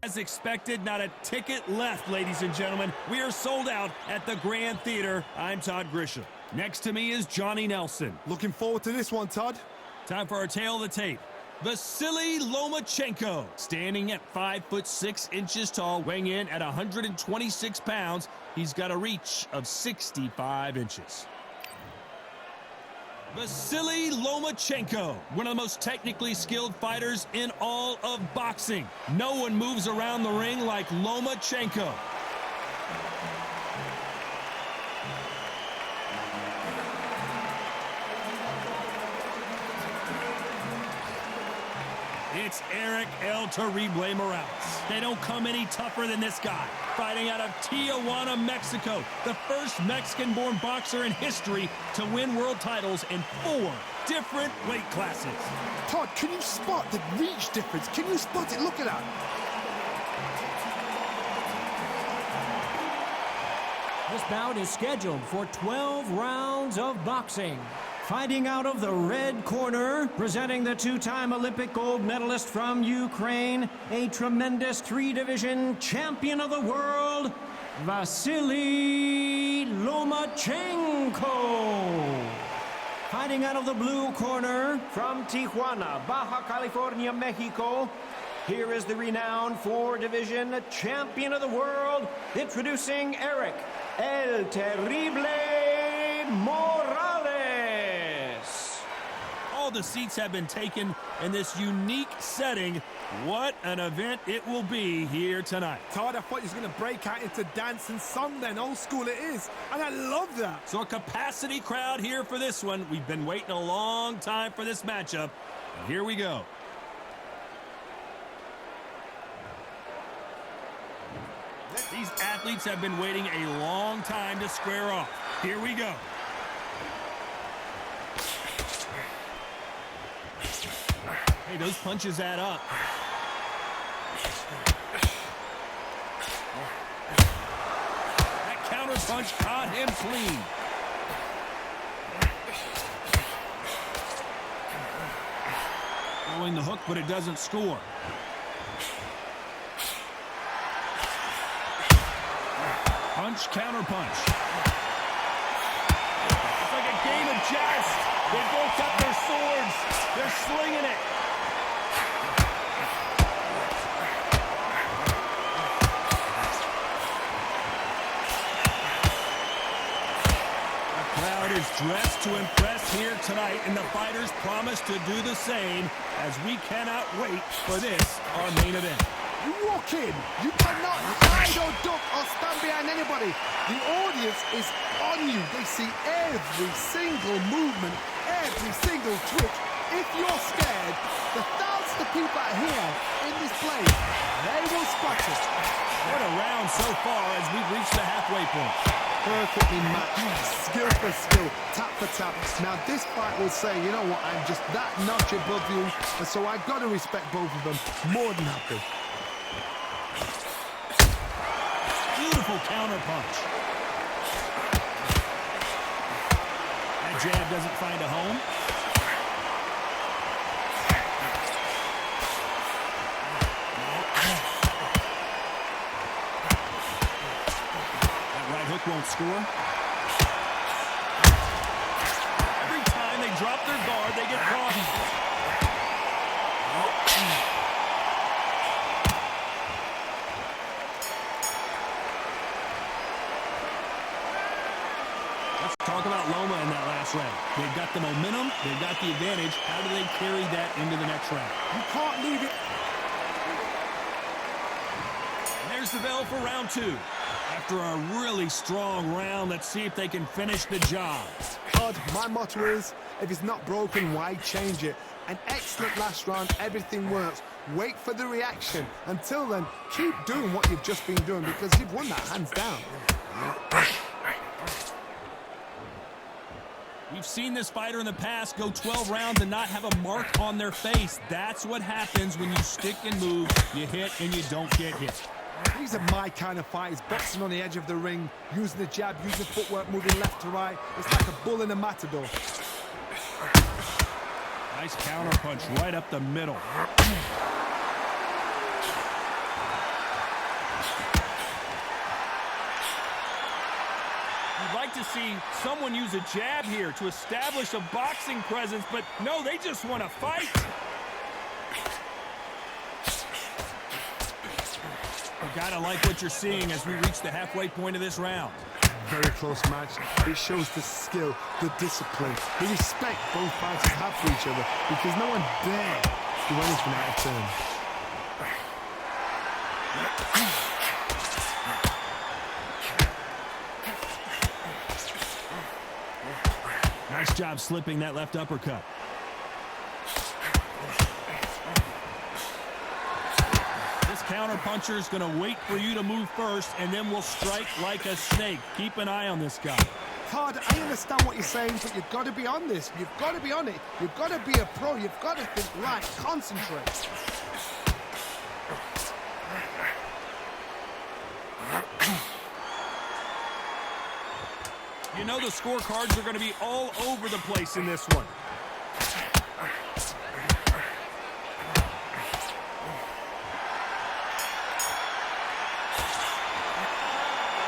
As expected, not a ticket left, ladies and gentlemen. We are sold out at the Grand Theater. I'm Todd Grisham. Next to me is Johnny Nelson. Looking forward to this one, Todd. Time for our tail of the tape. Vasyl Lomachenko, standing at 5'6" tall, weighing in at 126 pounds. He's got a reach of 65 inches. Vasyl Lomachenko, one of the most technically skilled fighters in all of boxing. No one moves around the ring like Lomachenko. It's Erik El Terrible Morales. They don't come any tougher than this guy. Fighting out of Tijuana, Mexico. The first Mexican-born boxer in history to win world titles in 4 different weight classes. Todd, can you spot the reach difference? Can you spot it? Look at that. This bout is scheduled for 12 rounds of boxing. Fighting out of the red corner, presenting the 2-time Olympic gold medalist from Ukraine, a tremendous 3-division champion of the world, Vasyl Lomachenko. Fighting out of the blue corner, from Tijuana, Baja California, Mexico, here is the renowned 4-division champion of the world, introducing Erik El Terrible Morales. All the seats have been taken in this unique setting. What an event it will be here tonight. Todd, I thought he was going to break out into dance and song then. Old school it is. And I love that. So a capacity crowd here for this one. We've been waiting a long time for this matchup. And here we go. These athletes have been waiting a long time to square off. Here we go. Hey, those punches add up. That counter punch caught him clean. Throwing the hook, but it doesn't score. Punch, counter punch. It's like a game of chess. They both got their swords. They're slinging it. The crowd is dressed to impress here tonight, and the fighters promise to do the same, as we cannot wait for this, our main event. You walk in, you cannot hide or duck or stand behind anybody. The audience is on you. They see every single movement, every single twitch. If you're scared, the thousands of people out here in this place, they will spot us. What a round so far as we've reached the halfway point. Perfectly matched, skill for skill, tap for tap. Now this fight will say, you know what, I'm just that notch above you, and so I've got to respect both of them. More than happy. Beautiful counter punch. That jab doesn't find a home. That right hook won't score. Every time they drop their guard, they get caught. Talk about Loma in that last round. They've got the momentum, they've got the advantage. How do they carry that into the next round? You can't leave it. And there's the bell for round 2. After a really strong round, let's see if they can finish the job. Todd, my motto is, if it's not broken, why change it? An excellent last round, everything works. Wait for the reaction. Until then, keep doing what you've just been doing, because you've won that hands down. We've seen this fighter in the past go 12 rounds and not have a mark on their face. That's what happens when you stick and move. You hit and you don't get hit. These are my kind of fighters, boxing on the edge of the ring, using the jab, using footwork, moving left to right. It's like a bull in a matador. Nice counter punch right up the middle. You'd like to see someone use a jab here to establish a boxing presence, but no, they just want to fight. You gotta like what you're seeing as we reach the halfway point of this round. Very close match. It shows the skill, the discipline, the respect both fighters have for each other, because no one dare do anything out of turn. Nice job slipping that left uppercut. This counter-puncher is going to wait for you to move first, and then will strike like a snake. Keep an eye on this guy. Todd, I understand what you're saying, but you've got to be on this. You've got to be on it. You've got to be a pro. You've got to think right. Concentrate. You know the scorecards are going to be all over the place in this one.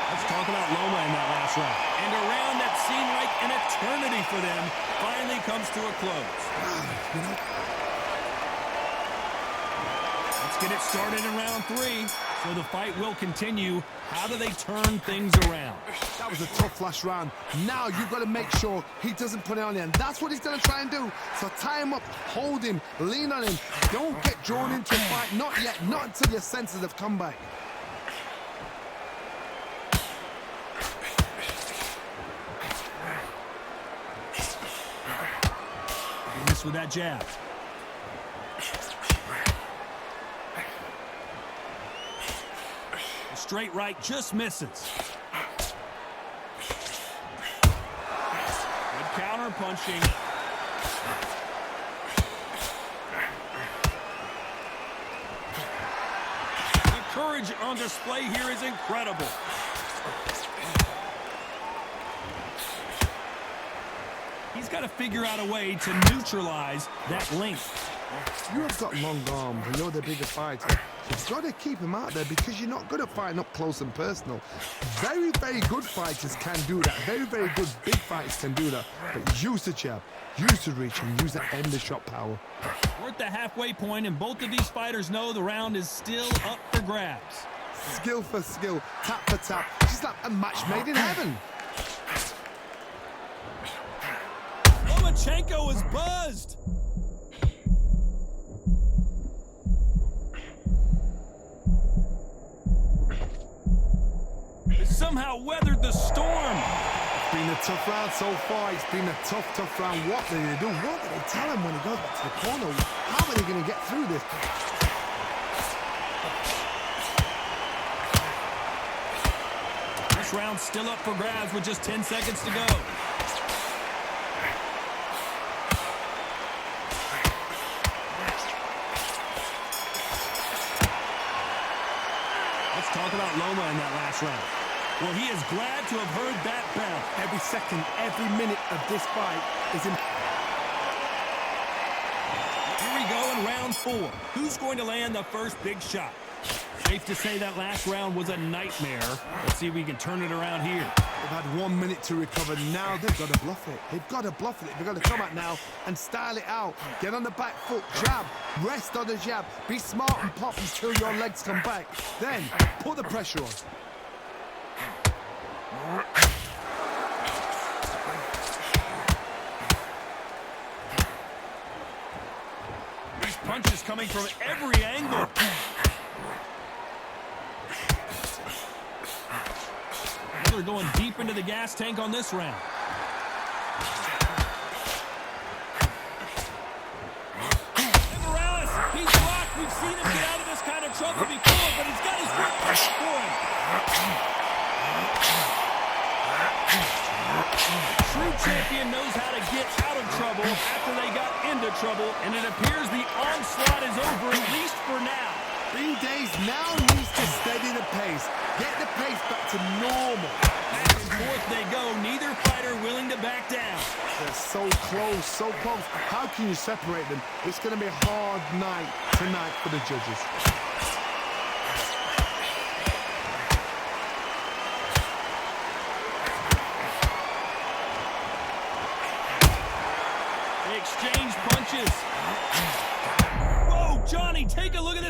Let's talk about Loma in that last round. And a round that seemed like an eternity for them finally comes to a close. Let's get it started in round 3. So the fight will continue. How do they turn things around? That was a tough last round. Now you've got to make sure he doesn't put it on you. And that's what he's going to try and do. So tie him up, hold him, lean on him. Don't get drawn into a fight. Not yet. Not until your senses have come back. He missed with that jab. Straight right just misses. Good counter punching. The courage on display here is incredible. He's got to figure out a way to neutralize that length. You have got long arms and you're the bigger fighter. You've got to keep him out there because you're not good at fighting up close and personal. Very, very good fighters can do that. Very, very good big fighters can do that. But use the jab, use the reach, and use that end of shot power. We're at the halfway point, and both of these fighters know the round is still up for grabs. Skill for skill, tap for tap. Just like a match made in heaven. Lomachenko is buzzed. Somehow weathered the storm. It's been a tough round so far. It's been a tough round. What do they do? What do they tell him when he goes back to the corner? How are they going to get through this? This round's still up for grabs with just 10 seconds to go. Let's talk about Loma in that last round. Well, he is glad to have heard that bell. Every second, every minute of this fight is important. Here we go in round 4. Who's going to land the first big shot? Safe to say that last round was a nightmare. Let's see if we can turn it around here. They've had 1 minute to recover. Now they've got to bluff it. They've got to bluff it. They've got to come out now and style it out. Get on the back foot, jab, rest on the jab. Be smart and pop until your legs come back. Then put the pressure on. These punches coming from every angle. They're going deep into the gas tank on this round. And Morales, he's blocked. We've seen him get out of this kind of trouble before, but he's got his work for him. True champion knows how to get out of trouble after they got into trouble, and it appears the onslaught is over, at least for now. Green Days now needs to steady the pace. Get the pace back to normal. Back and forth they go, neither fighter willing to back down. They're so close, so close. How can you separate them? It's going to be a hard night tonight for the judges.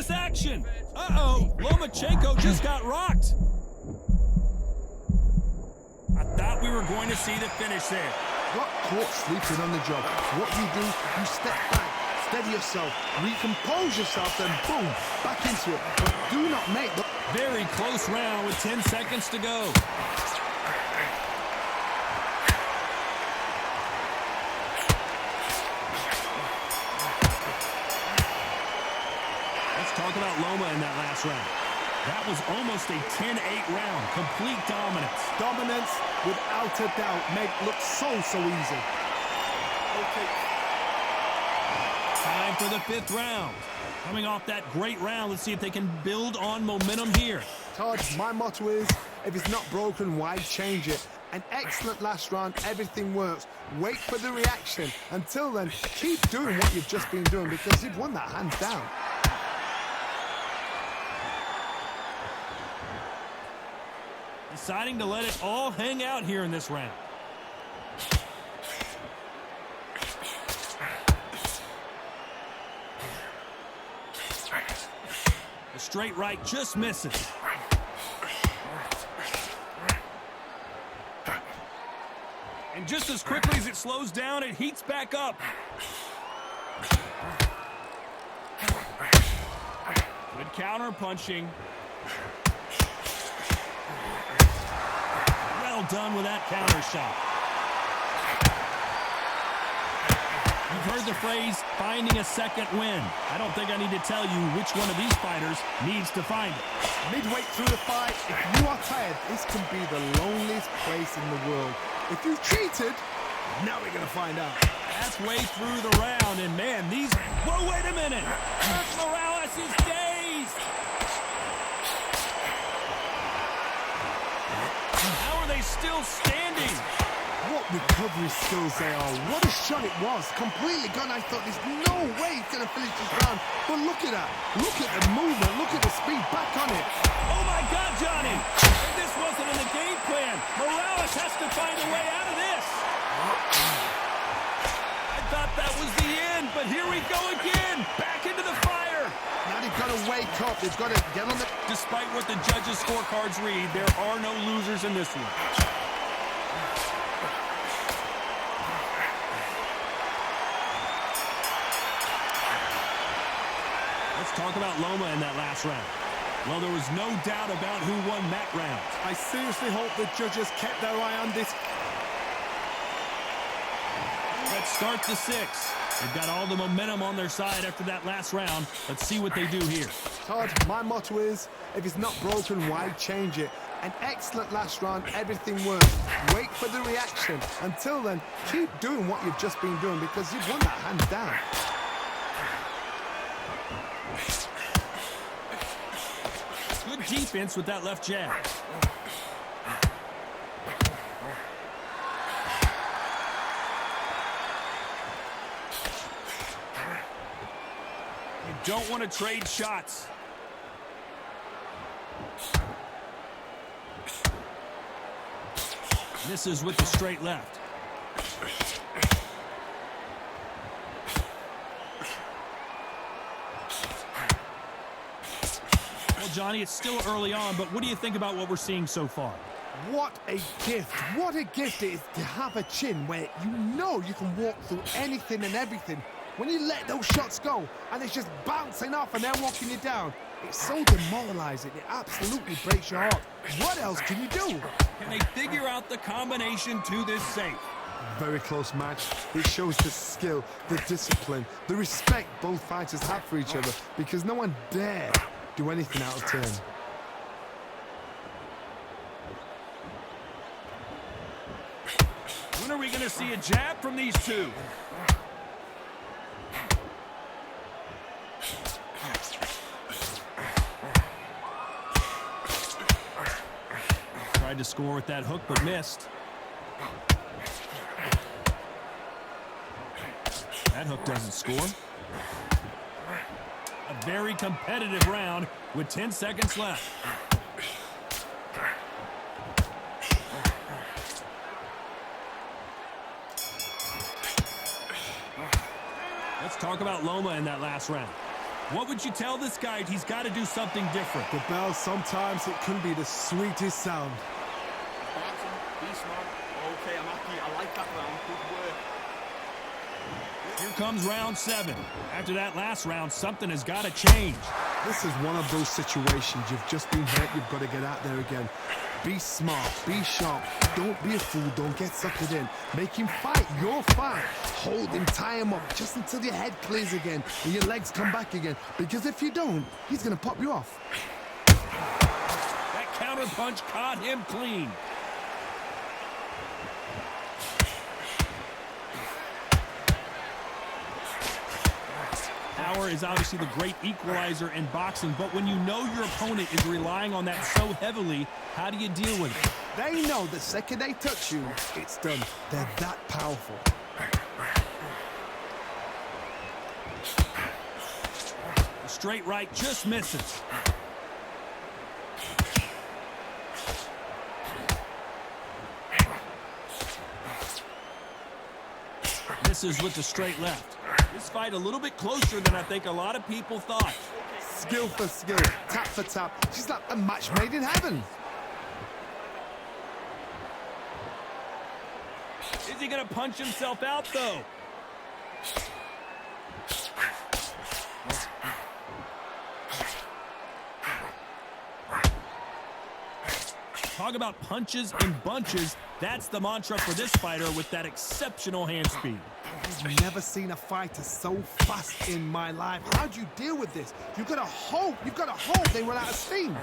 this action. Uh-oh, Lomachenko just got rocked. I thought we were going to see the finish there. Got caught sleeping on the job. What do? You step back, steady yourself, recompose yourself, then boom, back into it. But do not make the... Very close round with 10 seconds to go. Let's talk about Loma in that last round. That was almost a 10-8 round. Complete dominance. Dominance, without a doubt, make look so easy. Okay. Time for the 5th round. Coming off that great round, let's see if they can build on momentum here. Todd, my motto is, if it's not broken, why change it? An excellent last round, everything works. Wait for the reaction. Until then, keep doing what you've just been doing because you've won that hands down. Deciding to let it all hang out here in this round. The straight right just misses. And just as quickly as it slows down, it heats back up. Good counter punching. Well done with that counter shot. You've heard the phrase, finding a second win. I don't think I need to tell you which one of these fighters needs to find it. Midway through the fight, if you are tired, this can be the loneliest place in the world. If you cheated, now we're going to find out. That's way through the round, and man, these... Whoa, wait a minute! Morales is dazed! How are they still standing? What recovery skills they are. What a shot it was. Completely gone. I thought there's no way he's going to finish this round. But look at that. Look at the movement. Look at the speed. Back on it. Oh, my God, Johnny! If this wasn't in the game plan, Morales has to find a way out of this. I thought that was the end, but here we go again. Back into the fire. Now they've got to wake up. They've got to get on the... Despite what the judges' scorecards read, there are no losers in this one. Let's talk about Loma in that last round. Well, there was no doubt about who won that round. I seriously hope the judges kept their eye on this. Let's start the 6th. They've got all the momentum on their side after that last round. Let's see what they do here. Todd, my motto is, if it's not broken, why change it? An excellent last round, everything works. Wait for the reaction. Until then, keep doing what you've just been doing because you've won that hands down. Good defense with that left jab. You don't want to trade shots. Misses with the straight left. Well, Johnny, it's still early on, but what do you think about what we're seeing so far? What a gift. What a gift it is to have a chin where you know you can walk through anything and everything. When you let those shots go and it's just bouncing off and they're walking you down, it's so demoralizing. It absolutely breaks your heart. What else can you do? Can they figure out the combination to this safe? Very close match. It shows the skill, the discipline, the respect both fighters have for each other because no one dare do anything out of turn. When are we going to see a jab from these two? Tried to score with that hook, but missed. That hook doesn't score. A very competitive round with 10 seconds left. Let's talk about Loma in that last round. What would you tell this guy? He's got to do something different. The bell, sometimes it can be the sweetest sound. Be smart. Okay, I'm happy. I like that round. Good work. Here comes round 7. After that last round, something has got to change. This is one of those situations. You've just been hurt. You've got to get out there again. Be smart. Be sharp. Don't be a fool. Don't get suckered in. Make him fight your fight. Hold him. Tie him up just until your head clears again and your legs come back again. Because if you don't, he's going to pop you off. That counter punch caught him clean. Power is obviously the great equalizer in boxing, but when you know your opponent is relying on that so heavily, how do you deal with it? They know the second they touch you, it's done. They're that powerful. The straight right just misses. Misses with the straight left. This fight a little bit closer than I think a lot of people thought. Skill for skill, tap for tap. She's like a match made in heaven. Is he going to punch himself out, though? Talk about punches in bunches. That's the mantra for this fighter with that exceptional hand speed. I've never seen a fighter so fast in my life. How do you deal with this? You've got to hope. You've got to hope they run out of steam.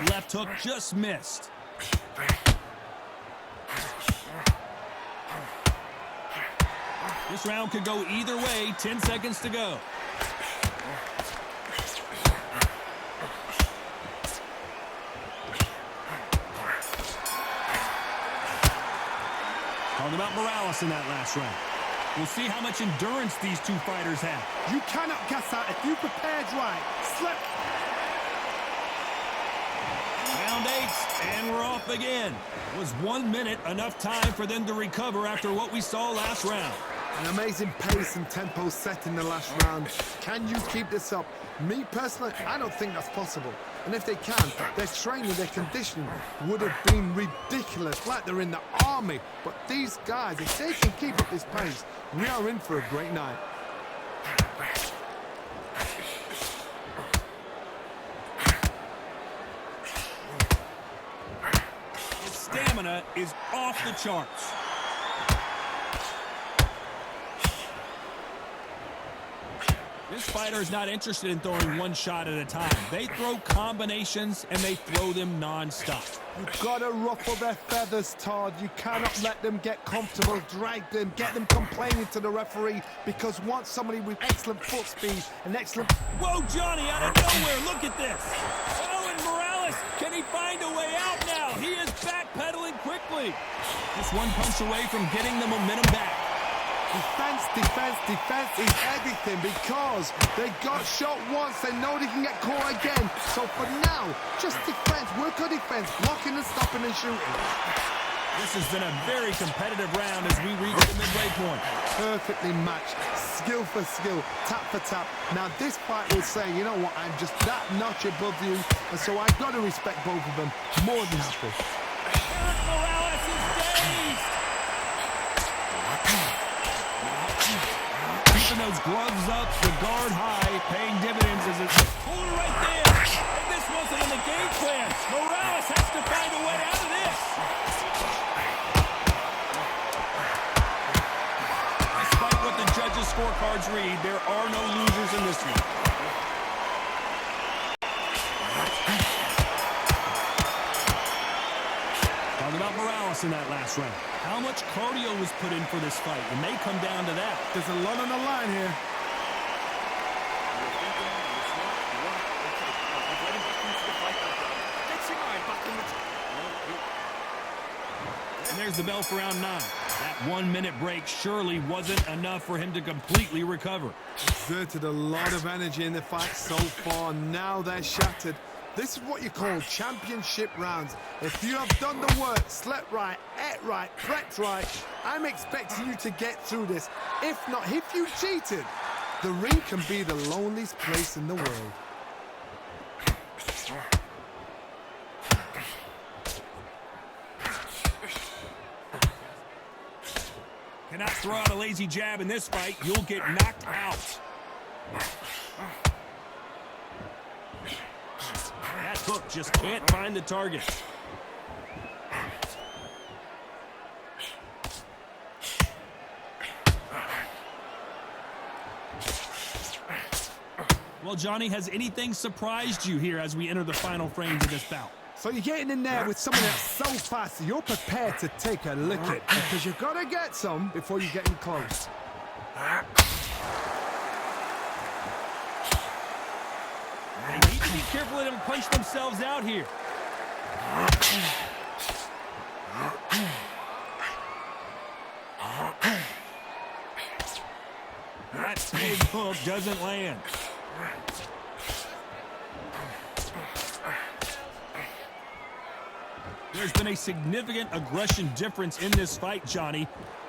Left hook just missed. This round could go either way. 10 seconds to go. Talking about Morales in that last round. We'll see how much endurance these two fighters have. You cannot gas out if you prepared right. Slip. Round 8, and we're off again. Was 1 minute enough time for them to recover after what we saw last round? An amazing pace and tempo set in the last round. Can you keep this up? Me personally, I don't think that's possible. And if they can, their training, their conditioning would have been ridiculous, like they're in the army. But these guys, if they can keep up this pace, we are in for a great night. His stamina is off the charts. This fighter is not interested in throwing one shot at a time. They throw combinations, and they throw them non-stop. You've got to ruffle their feathers, Todd. You cannot let them get comfortable, drag them, get them complaining to the referee, because once somebody with excellent foot speed and excellent... Whoa, Johnny, out of nowhere, look at this. Oh, and Morales, can he find a way out now? He is backpedaling quickly. Just one punch away from getting the momentum back. Defense, defense, defense is everything, because they got shot once, they know they can get caught again. So for now, just defense, work on defense, blocking and stopping and shooting. This has been a very competitive round as we reach the midway point. Perfectly matched, skill for skill, tap for tap. Now this fight will say, you know what, I'm just that notch above you, and so I've got to respect both of them. More than happy. Erik Morales is dazed. Keeping those gloves up, the guard high, paying dividends as it's pulled right there. And this wasn't in the game plan. Morales has to find a way out of this. Despite what the judges' scorecards read, there are no losers in this one. Talking about Morales in that last round. How much cardio was put in for this fight? It may come down to that. There's a lot on the line here. And there's the bell for round 9. That 1 minute break surely wasn't enough for him to completely recover. Exerted a lot of energy in the fight so far. Now they're shattered. This is what you call championship rounds. If you have done the work, slept right, ate right, prepped right, I'm expecting you to get through this. If not, if you cheated, the ring can be the loneliest place in the world. Cannot throw out a lazy jab in this fight. You'll get knocked out. That hook just can't find the target. Well, Johnny, has anything surprised you here as we enter the final frames of this bout? So you're getting in there with someone that's so fast, you're prepared to take a licking because you've got to get some before you get in close. They need to be careful they don't punch themselves out here. That big hook doesn't land. There's been a significant aggression difference in this fight, Johnny.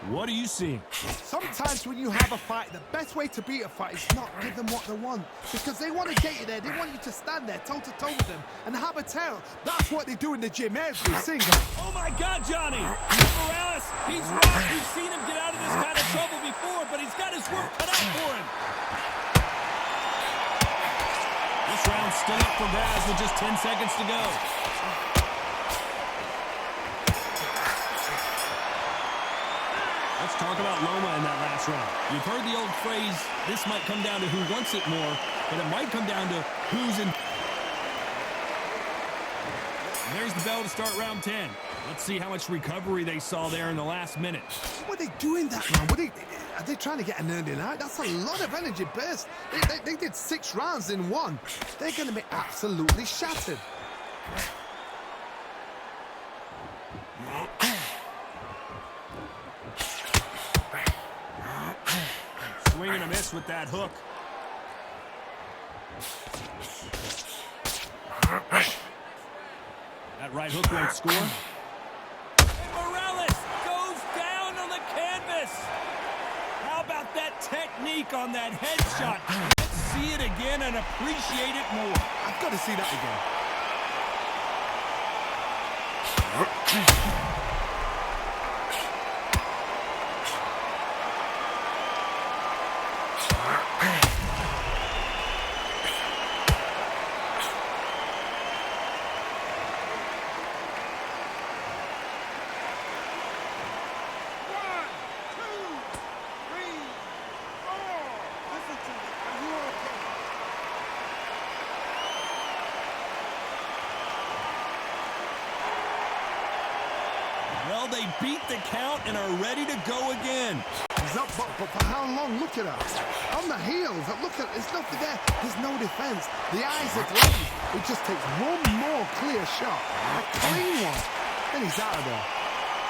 What are you seeing? Sometimes when you have a fight, the best way to beat a fight is not give them what they want. Because they want to get you there. They want you to stand there toe-to-toe with them and have a terror. That's what they do in the gym every single. Oh, my God, Johnny. Morales, he's right. We've seen him get out of this kind of trouble before, but he's got his work cut out for him. This round's still up for grabs with just 10 seconds to go. Let's talk about Loma in that last round. You've heard the old phrase, this might come down to who wants it more, but it might come down to who's in. And there's the bell to start round 10. Let's see how much recovery they saw there in the last minute. What are they doing that, man? Are they trying to get an early night? That's a lot of energy burst. They did 6 rounds in one. They're going to be absolutely shattered. Swing and a miss with that hook. That right hook won't score. Morales goes down on the canvas. How about that technique on that headshot? Let's see it again and appreciate it more. I've got to see that again. Well, they beat the count and are ready to go again. He's up, but for how long? Look at that. On the heels, look at it. There's nothing there. There's no defense. The eyes are glazed. It just takes one more clear shot. A clean one. Then he's out of there.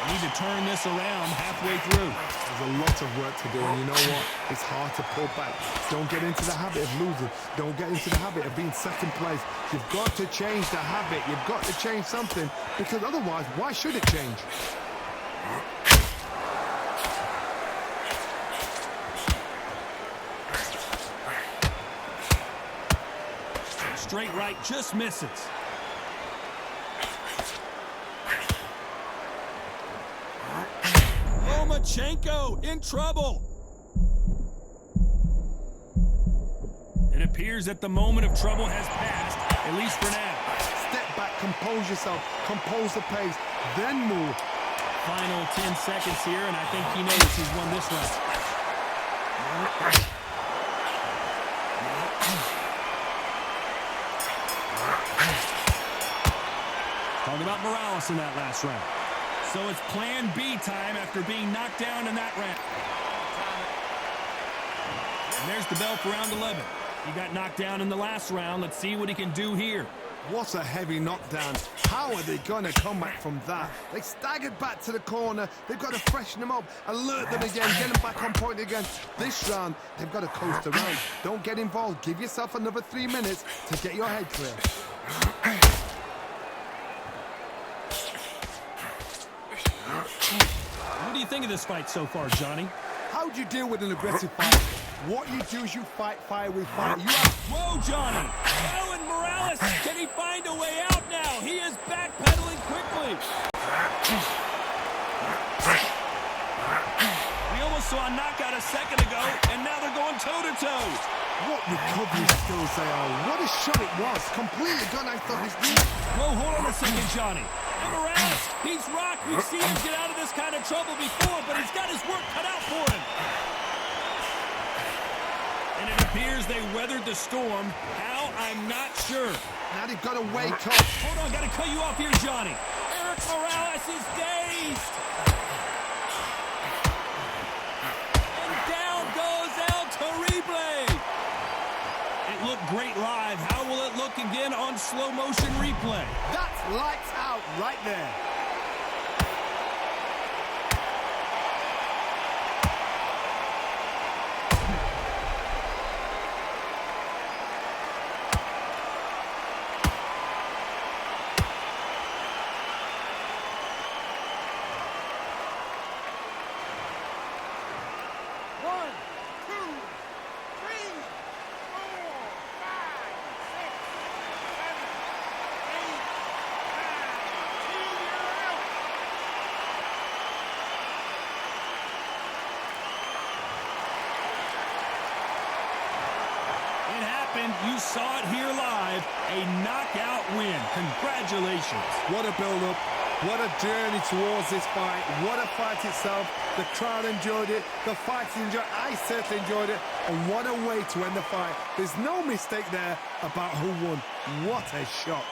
We need to turn this around halfway through. There's a lot of work to do, and you know what? It's hard to pull back. Don't get into the habit of losing. Don't get into the habit of being second place. You've got to change the habit. You've got to change something, because otherwise, why should it change? Straight right just misses. Lomachenko in trouble. It appears that the moment of trouble has passed, at least for now. Step back, compose yourself, compose the pace, then move. Final 10 seconds here, and I think he knows he's won this round. Talk about Morales in that last round. So it's plan B time after being knocked down in that round. And there's the bell for round 11. He got knocked down in the last round. Let's see what he can do here. What a heavy knockdown. How are they going to come back from that? They staggered back to the corner. They've got to freshen them up, alert them again, get them back on point again. This round, they've got to coast around. Don't get involved. Give yourself another 3 minutes to get your head clear. What do you think of this fight so far, Johnny? How do you deal with an aggressive fight? What you do is you fight fire with fire. Whoa, Johnny! Oh, and Morales, can he find a way out now? He is backpedaling quickly. We almost saw a knockout a second ago, and now they're going toe-to-toe. What recovery skills they are. What a shot it was. Completely gone out of his knee. Whoa, hold on a second, Johnny. And Morales, he's rocked. We've seen him get out of this kind of trouble before, but he's got his work cut out for him. And it appears they weathered the storm. How? I'm not sure. Now they've got to wake up. Hold on, got to cut you off here, Johnny. Erik Morales is dazed. And down goes El Terrible. It looked great live. How will it look again on slow motion replay? That's lights out right there. You saw it here live, a knockout win. Congratulations. What a build-up. What a journey towards this fight. What a fight itself. The crowd enjoyed it. The fighters enjoyed it. I certainly enjoyed it. And what a way to end the fight. There's no mistake there about who won. What a shot.